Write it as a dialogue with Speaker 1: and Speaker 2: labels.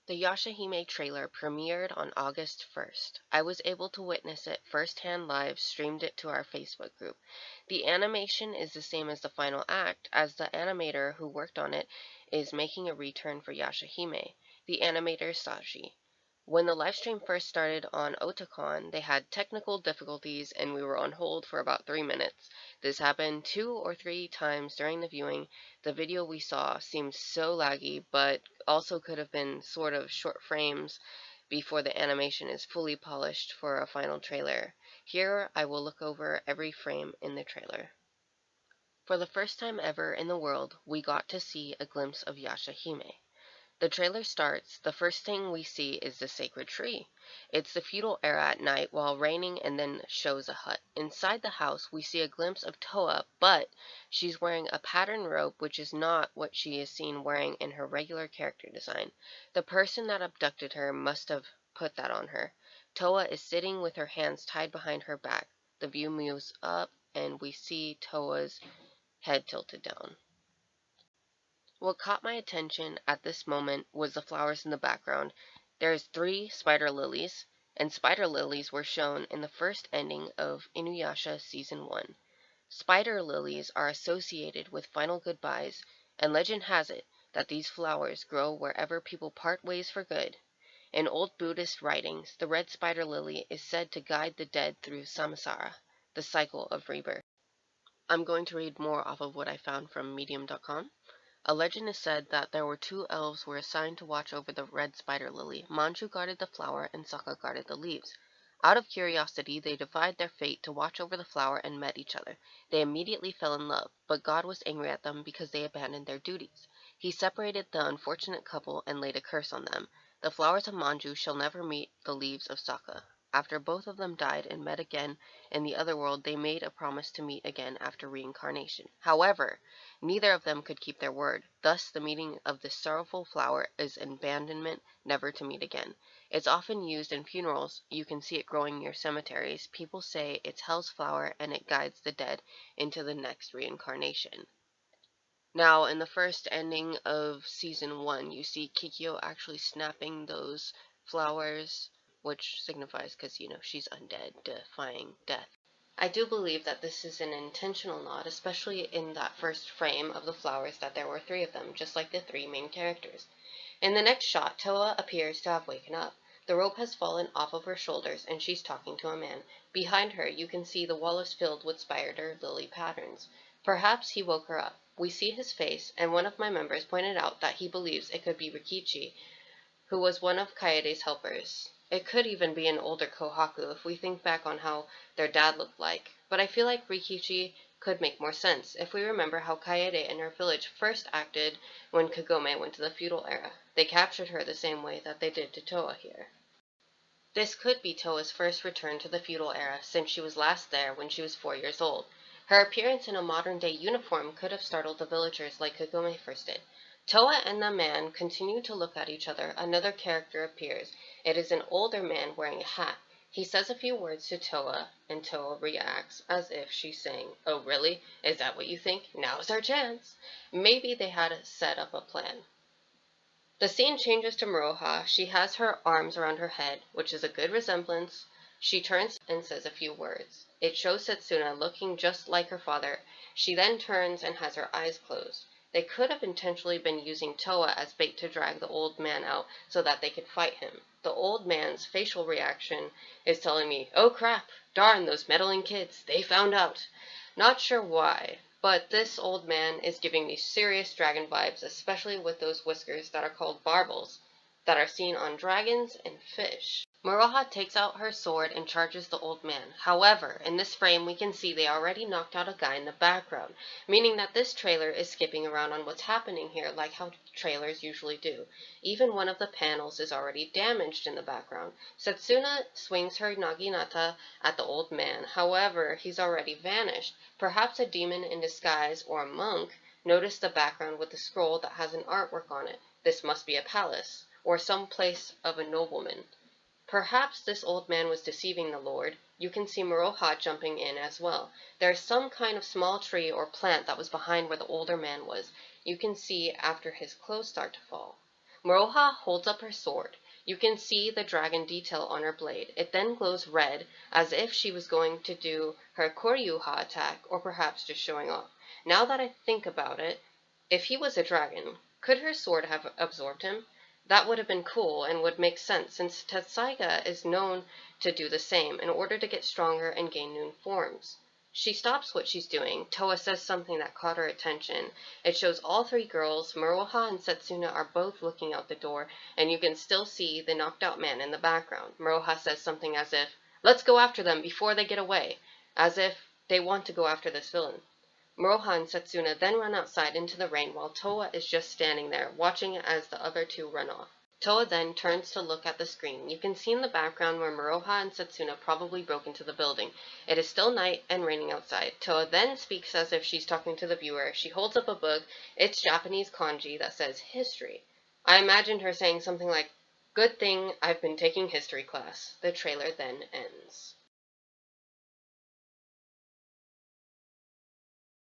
Speaker 1: The Yashahime trailer premiered on August 1st. I was able to witness it firsthand live, streamed it to our Facebook group. The animation is the same as the final act, as the animator who worked on it is making a return for Yashahime. The animator is Saji. When the livestream first started on Otakon, they had technical difficulties and we were on hold for about 3 minutes. This happened 2 or 3 times during the viewing. The video we saw seemed so laggy, but also could have been sort of short frames before the animation is fully polished for a final trailer. Here I will look over every frame in the trailer. For the first time ever in the world, we got to see a glimpse of Yashahime. The trailer starts, the first thing we see is the sacred tree. It's the feudal era at night while raining and then shows a hut. Inside the house we see a glimpse of Towa, but she's wearing a patterned robe which is not what she is seen wearing in her regular character design. The person that abducted her must have put that on her. Towa is sitting with her hands tied behind her back. The view moves up and we see Towa's head tilted down. What caught my attention at this moment was the flowers in the background. There's 3 spider lilies, and spider lilies were shown in the first ending of Inuyasha Season 1. Spider lilies are associated with final goodbyes, and legend has it that these flowers grow wherever people part ways for good. In old Buddhist writings, the red spider lily is said to guide the dead through samsara, the cycle of rebirth. I'm going to read more off of what I found from medium.com. A legend is said that there were 2 elves were assigned to watch over the red spider lily. Manju guarded the flower and Sokka guarded the leaves. Out of curiosity, they defied their fate to watch over the flower and met each other. They immediately fell in love, but God was angry at them because they abandoned their duties. He separated the unfortunate couple and laid a curse on them. The flowers of Manju shall never meet the leaves of Sokka. After both of them died and met again in the other world, they made a promise to meet again after reincarnation. However, neither of them could keep their word. Thus, the meaning of this sorrowful flower is abandonment, never to meet again. It's often used in funerals. You can see it growing near cemeteries. People say it's hell's flower and it guides the dead into the next reincarnation. Now, in the first ending of Season 1, you see Kikyo actually snapping those flowers, which signifies because, she's undead, defying death. I do believe that this is an intentional nod, especially in that first frame of the flowers that there were 3 of them, just like the 3 main characters. In the next shot, Towa appears to have waken up. The rope has fallen off of her shoulders and she's talking to a man. Behind her, you can see the wall is filled with spider lily patterns. Perhaps he woke her up. We see his face, and one of my members pointed out that he believes it could be Rikichi, who was one of Kaede's helpers. It could even be an older Kohaku if we think back on how their dad looked like. But I feel like Rikichi could make more sense if we remember how Kaede and her village first acted when Kagome went to the feudal era. They captured her the same way that they did to Towa here. This could be Towa's first return to the feudal era, since she was last there when she was 4 years old. Her appearance in a modern-day uniform could have startled the villagers like Kagome first did. Towa and the man continue to look at each other. Another character appears. It is an older man wearing a hat. He says a few words to Towa, and Towa reacts as if she's saying, "Oh really? Is that what you think? Now's our chance." Maybe they had set up a plan. The scene changes to Muroha. She has her arms around her head, which is a good resemblance. She turns and says a few words. It shows Setsuna looking just like her father. She then turns and has her eyes closed. They could have intentionally been using Towa as bait to drag the old man out so that they could fight him. The old man's facial reaction is telling me, "Oh crap, darn those meddling kids, they found out." Not sure why, but this old man is giving me serious dragon vibes, especially with those whiskers that are called barbels, that are seen on dragons and fish. Muroha takes out her sword and charges the old man. However, in this frame we can see they already knocked out a guy in the background, meaning that this trailer is skipping around on what's happening here like how trailers usually do. Even one of the panels is already damaged in the background. Setsuna swings her naginata at the old man. However, he's already vanished. Perhaps a demon in disguise or a monk noticed the background with the scroll that has an artwork on it. This must be a palace, or some place of a nobleman. Perhaps this old man was deceiving the Lord. You can see Muroha jumping in as well. There is some kind of small tree or plant that was behind where the older man was. You can see after his clothes start to fall. Moroha holds up her sword. You can see the dragon detail on her blade. It then glows red, as if she was going to do her Koryuha attack, or perhaps just showing off. Now that I think about it, if he was a dragon, could her sword have absorbed him? That would have been cool and would make sense, since Tetsaiga is known to do the same in order to get stronger and gain new forms. She stops what she's doing. Towa says something that caught her attention. It shows all three girls, Moroha and Setsuna, are both looking out the door, and you can still see the knocked out man in the background. Moroha says something as if, "Let's go after them before they get away," as if they want to go after this villain. Moroha and Setsuna then run outside into the rain while Towa is just standing there, watching as the other two run off. Towa then turns to look at the screen. You can see in the background where Moroha and Setsuna probably broke into the building. It is still night and raining outside. Towa then speaks as if she's talking to the viewer. She holds up a book. It's Japanese kanji that says history. I imagined her saying something like, "Good thing I've been taking history class." The trailer then ends.